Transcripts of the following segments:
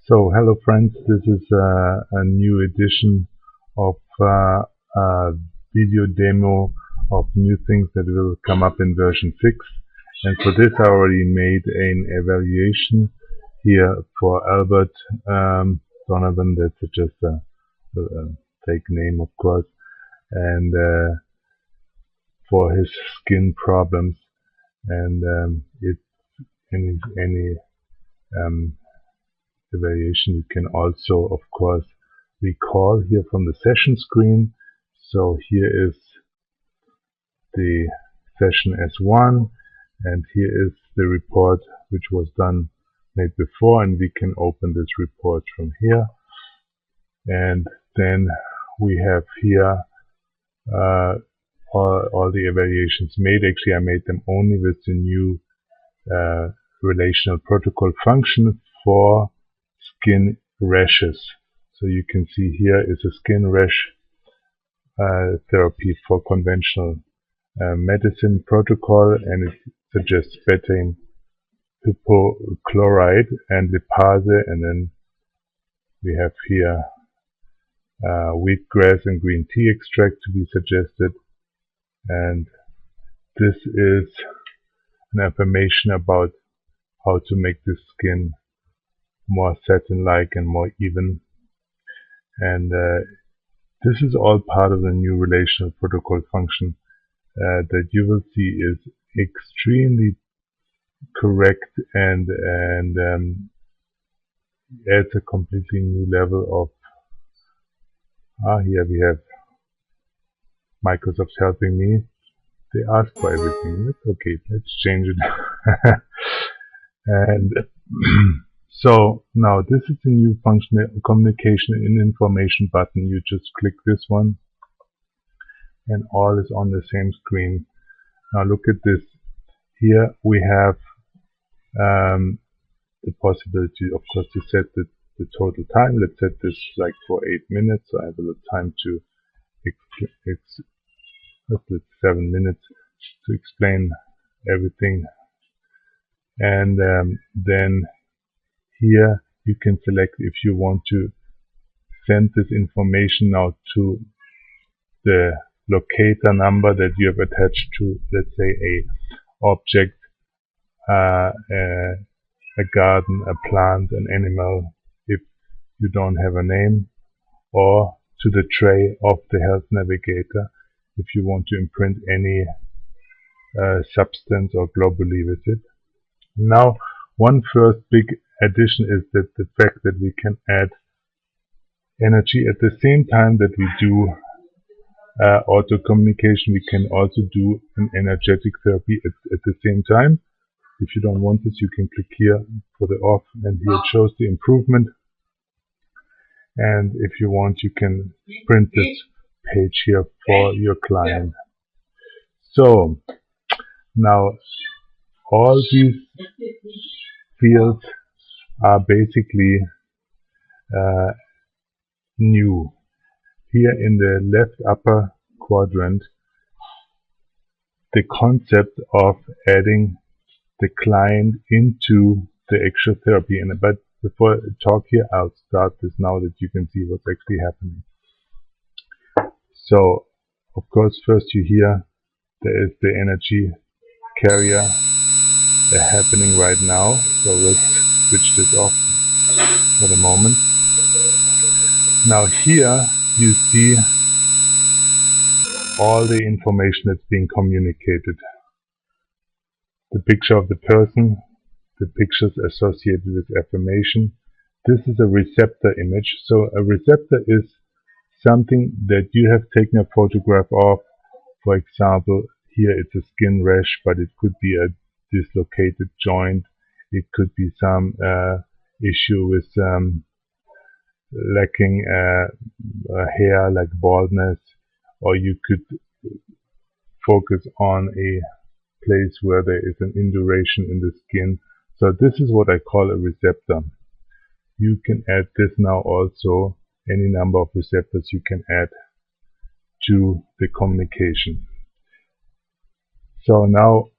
So, hello friends, this is a new edition of a video demo of new things that will come up in version 6. And for this I already made an evaluation here for Albert Donovan. That's just a fake name, of course, and for his skin problems. And if any evaluation, you can also, of course, recall here from the session screen. So here is the session S1, and here is the report which was made before, and we can open this report from here. And then we have here all the evaluations made. Actually, I made them only with the new relational protocol function for skin rashes. So you can see here is a skin rash therapy for conventional medicine protocol, and it suggests betaine hypochlorite and lipase, and then we have here wheatgrass and green tea extract to be suggested. And this is an information about how to make the skin more satin-like and more even. And this is all part of the new relational protocol function that you will see is extremely correct and adds a completely new level of here we have Microsoft helping me. They ask for everything. That's okay, let's change it. And so now this is the new function, communication and information button. You just click this one and all is on the same screen. Now look at this. Here we have the possibility, of course, to set the total time. Let's set this like for 8 minutes, so I have a little time to let's 7 minutes to explain everything. And then here you can select if you want to send this information now to the locator number that you have attached to, let's say, a object, a garden, a plant, an animal, if you don't have a name, or to the tray of the health navigator if you want to imprint any substance or globally with it. Now, one first big addition is that the fact that we can add energy at the same time that we do auto communication. We can also do an energetic therapy at the same time. If you don't want this, you can click here for the off, and here it shows the improvement. And if you want, you can print this page here for your client. So now all these fields are basically new. Here in the left upper quadrant, the concept of adding the client into the actual therapy. But before I talk here, I'll start this now that you can see what's actually happening. So, of course, first you hear there is the energy carrier happening right now. So let's switch this off for the moment. Now here you see all the information that's being communicated. The picture of the person, the pictures associated with affirmation. This is a receptor image. So a receptor is something that you have taken a photograph of. For example, here it's a skin rash, but it could be a dislocated joint. It could be some issue with lacking hair, like baldness, or you could focus on a place where there is an induration in the skin. So this is what I call a receptor. You can add this now also, any number of receptors you can add to the communication. So now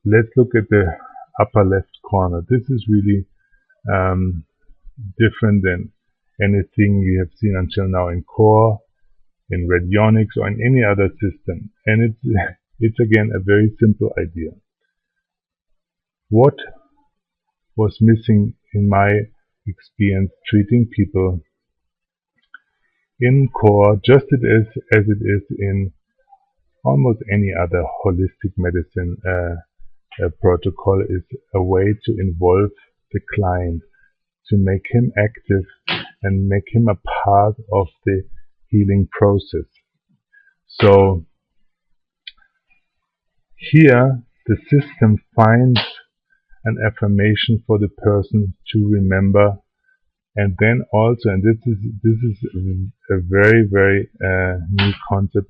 let's look at the upper left corner. This is really different than anything you have seen until now in core, in radionics, or in any other system. And it's again a very simple idea. What was missing in my experience treating people in core, just as it is in almost any other holistic medicine protocol, is a way to involve the client, to make him active and make him a part of the healing process. So here the system finds an affirmation for the person to remember, and then also, and this is a very, very new concept,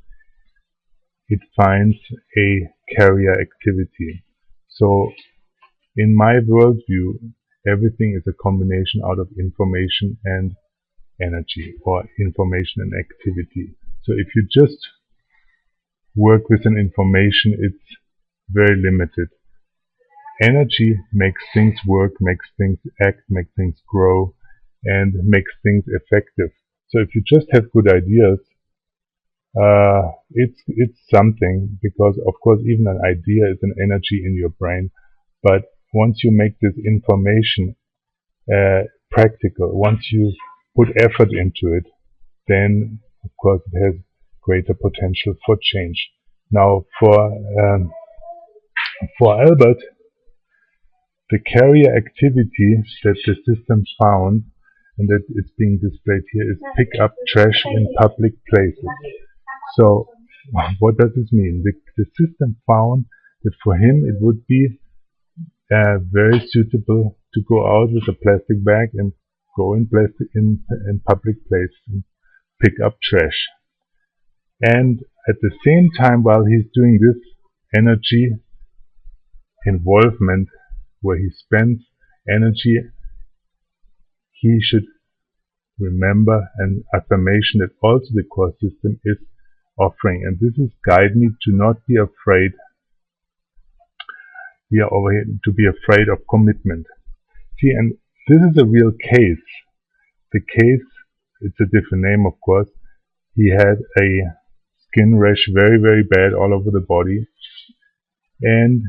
it finds a carrier activity. So in my worldview, everything is a combination out of information and energy, or information and activity. So if you just work with an information, it's very limited. Energy makes things work, makes things act, makes things grow, and makes things effective. So if you just have good ideas, it's something, because of course even an idea is an energy in your brain. But once you make this information practical, once you put effort into it, then of course it has greater potential for change. Now for Albert, the carrier activity that the system found, and that it's being displayed here, is pick up trash in public places. So what does this mean? The system found that for him it would be very suitable to go out with a plastic bag and go in public places and pick up trash. And at the same time, while he's doing this energy involvement, where he spends energy, he should remember an affirmation that also the core system is offering. And this is guide me to not be afraid here over here, to be afraid of commitment. See, and this is a real case. The case, it's a different name of course. He had a skin rash, very, very bad, all over the body. And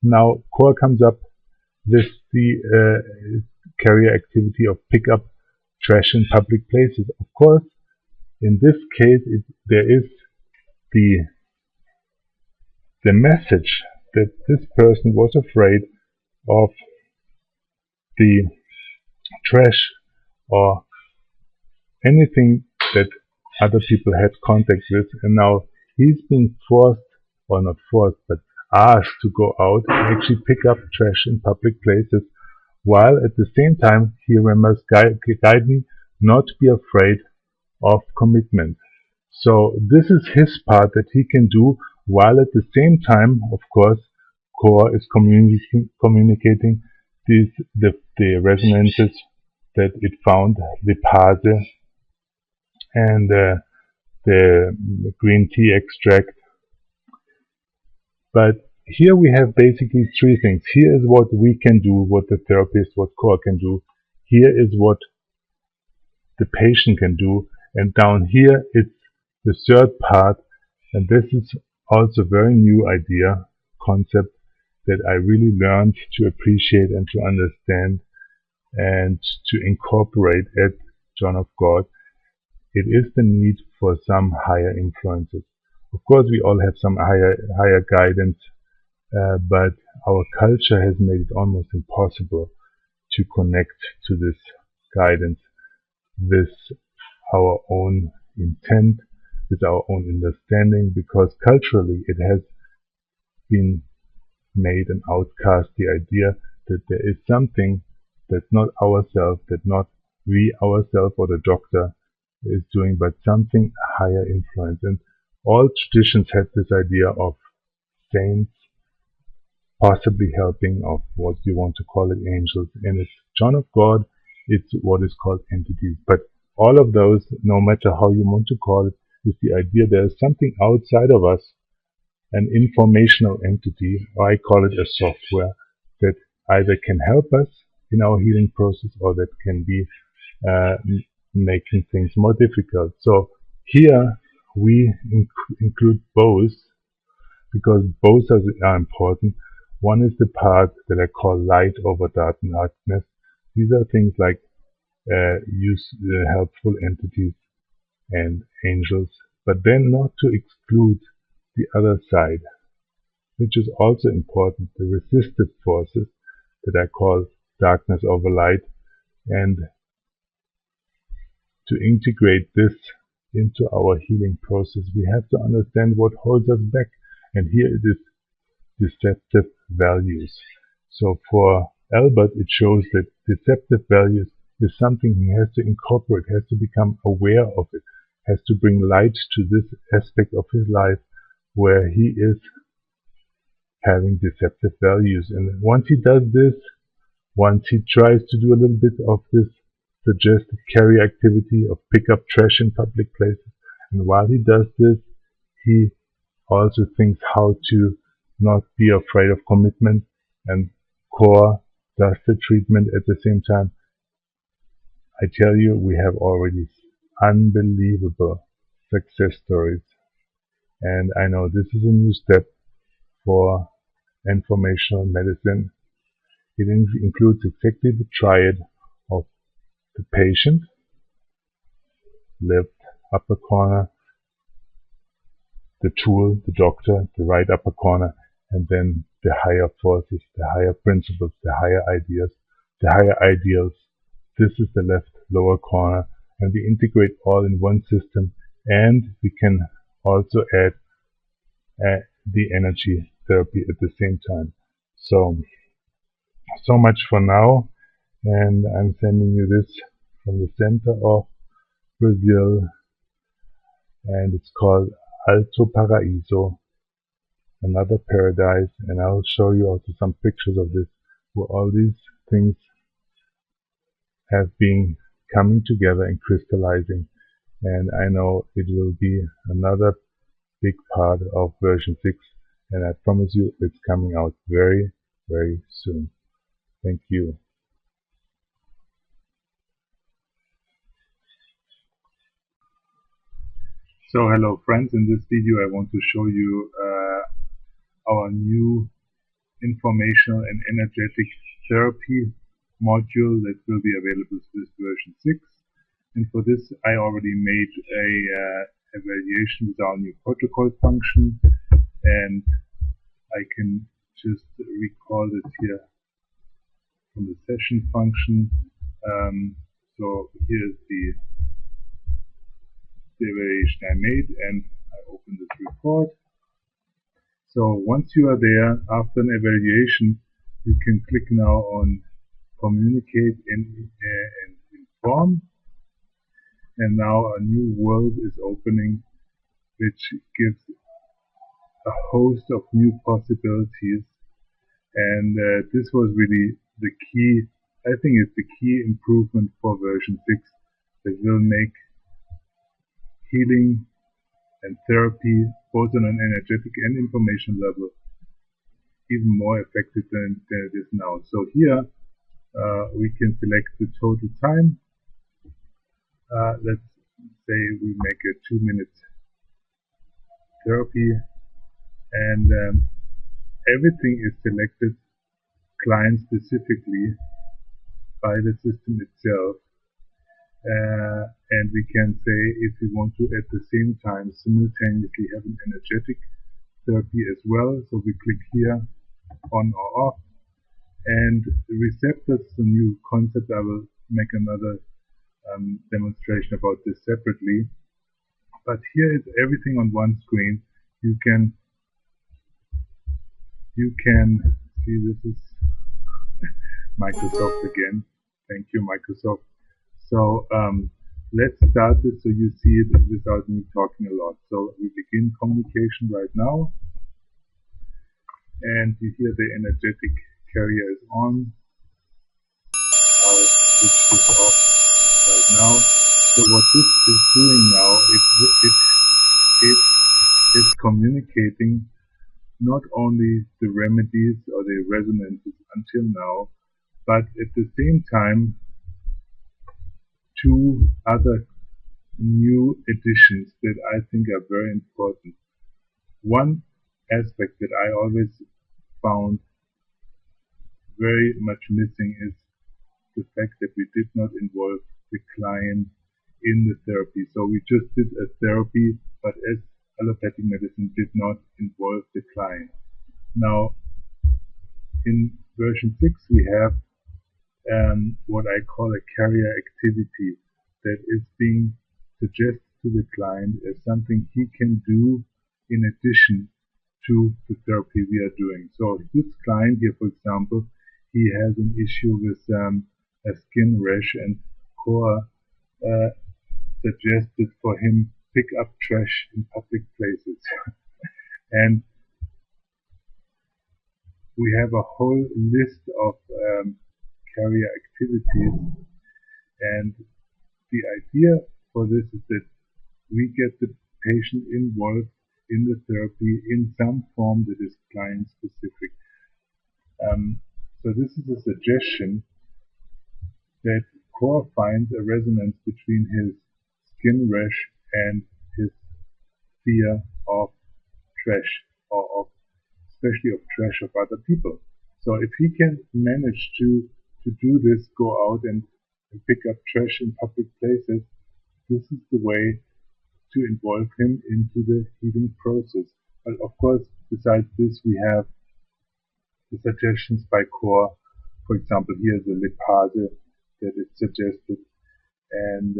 now core comes up with the carrier activity of pick up trash in public places. Of course, in this case, there is the message that this person was afraid of the trash or anything that other people had contact with, and now he's being forced, or not forced, but asked to go out and actually pick up trash in public places, while at the same time he remembers, guide me not to be afraid of commitment. So this is his part that he can do, while at the same time, of course, core is communicating the resonances that it found, the Pase and the green tea extract. But here we have basically three things. Here is what we can do, what the therapist, what core can do. Here is what the patient can do. And down here it's the third part. And this is also a very new idea, concept, that I really learned to appreciate and to understand and to incorporate at John of God. It is the need for some higher influences. Of course, we all have some higher guidance, but our culture has made it almost impossible to connect to this guidance with our own intent, with our own understanding, because culturally it has been made an outcast, the idea that there is something that's not ourselves, that not we ourselves or the doctor is doing, but something higher influence. And all traditions have this idea of saints possibly helping, of what you want to call it, angels, and it's John of God, it's what is called entities. But all of those, no matter how you want to call it, is the idea there is something outside of us, an informational entity, or I call it a software, that either can help us in our healing process, or that can be making things more difficult. So here we include both, because both are important. One is the part that I call light over darkness. These are things like use helpful entities and angels, but then not to exclude the other side, which is also important, the resistive forces that I call darkness over light, and to integrate this into our healing process, we have to understand what holds us back. And here it is deceptive values. So for Albert, it shows that deceptive values is something he has to incorporate, has to become aware of it, has to bring light to this aspect of his life where he is having deceptive values. And once he does this, once he tries to do a little bit of this suggested carry activity of pick up trash in public places, and while he does this, he also thinks how to not be afraid of commitment, and core does the treatment at the same time. I tell you, we have already unbelievable success stories, and I know this is a new step for informational medicine. It includes exactly the triad of the patient, left upper corner, the tool, the doctor, the right upper corner, and then the higher forces, the higher principles, the higher ideas, the higher ideals. This is the left lower corner, and we integrate all in one system, and we can also add the energy therapy at the same time. So much for now, and I'm sending you this from the center of Brazil, and it's called Alto Paraíso, another paradise, and I'll show you also some pictures of this, where all these things have been coming together and crystallizing, and I know it will be another big part of version 6, and I promise you it's coming out very, very soon. Thank you. So hello friends, in this video I want to show you our new informational and energetic therapy module that will be available with version 6. And for this I already made a evaluation with our new protocol function, and I can just recall it here from the session function. So here's the evaluation I made, and I open this report. So once you are there, after an evaluation, you can click now on communicate and inform, and now a new world is opening, which gives a host of new possibilities. And this was really the key, I think it's the key improvement for version 6 that will make healing and therapy, both on an energetic and information level, even more effective than it is now. So here we can select the total time. Let's say we make a 2-minute therapy, and everything is selected client specifically by the system itself. And we can say if we want to at the same time simultaneously have an energetic therapy as well. So we click here on or off, and the receptors, the new concept, I will make another demonstration about this separately. But here is everything on one screen. You can see, this is Microsoft again. Thank you, Microsoft. So let's start this so you see it without me talking a lot. So we begin communication right now, and you hear the energetic carrier is on. I'll switch this off right now. So what this is doing now, it is communicating not only the remedies or the resonances until now, But at the same time, two other new additions that I think are very important. One aspect that I always found very much missing is the fact that we did not involve the client in the therapy. So we just did a therapy, but as allopathic medicine did not involve the client. Now, in version 6, we have what I call a carrier activity that is being suggested to the client as something he can do in addition to the therapy we are doing. So this client here, for example, he has an issue with a skin rash, and Cor suggested for him pick up trash in public places. And we have a whole list of carrier activities, and the idea for this is that we get the patient involved in the therapy in some form that is client specific. So this is a suggestion that Cor finds a resonance between his skin rash and his fear of trash, or of, especially of trash of other people. So if he can manage to do this, go out and pick up trash in public places, this is the way to involve him into the healing process. But of course, besides this, we have the suggestions by Cor. For example, here's a Lepase that is suggested, and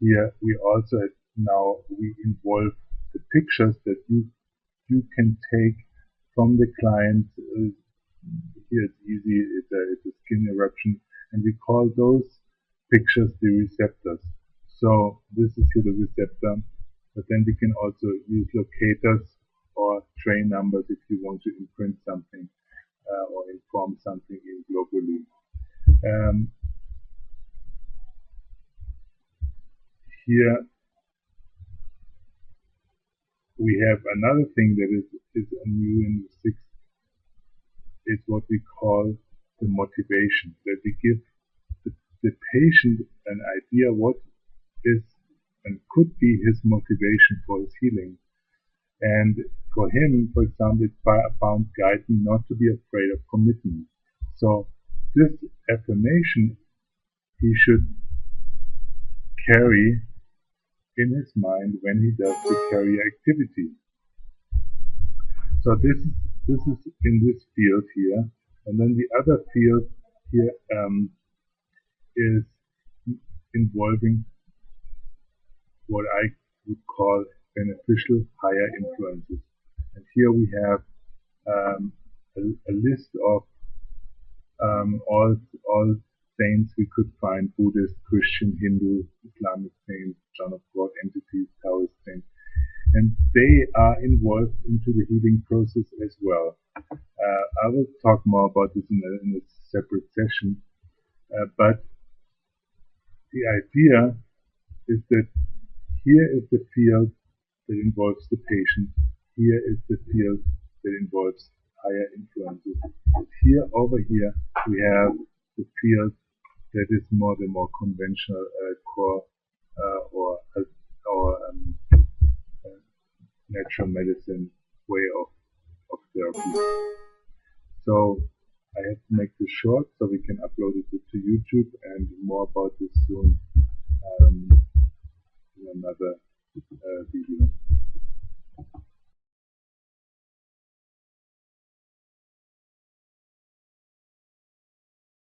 here we also now we involve the pictures that you can take from the client. Here it's easy, it's a skin eruption, and we call those pictures the receptors. So this is here the receptor, but then we can also use locators or tray numbers if you want to imprint something or inform something in globally. Here we have another thing that is new in the 6th. Is what we call the motivation, that we give the patient an idea what is and could be his motivation for his healing. And for him, for example, it's found guiding not to be afraid of commitment. So this affirmation he should carry in his mind when he does the carrier activity. So this is in this field here, and then the other field here is involving what I would call beneficial higher influences. And here we have a list of all saints we could find: Buddhist, Christian, Hindu, Islamic saints, John of God entities, Taoist saints. And they are involved into the healing process as well. I will talk more about this in a separate session. But the idea is that here is the field that involves the patient. Here is the field that involves higher influences. And here, over here, we have the field that is the more conventional core or natural medicine way of therapy. So I have to make this short so we can upload it to YouTube, and more about this soon in another video.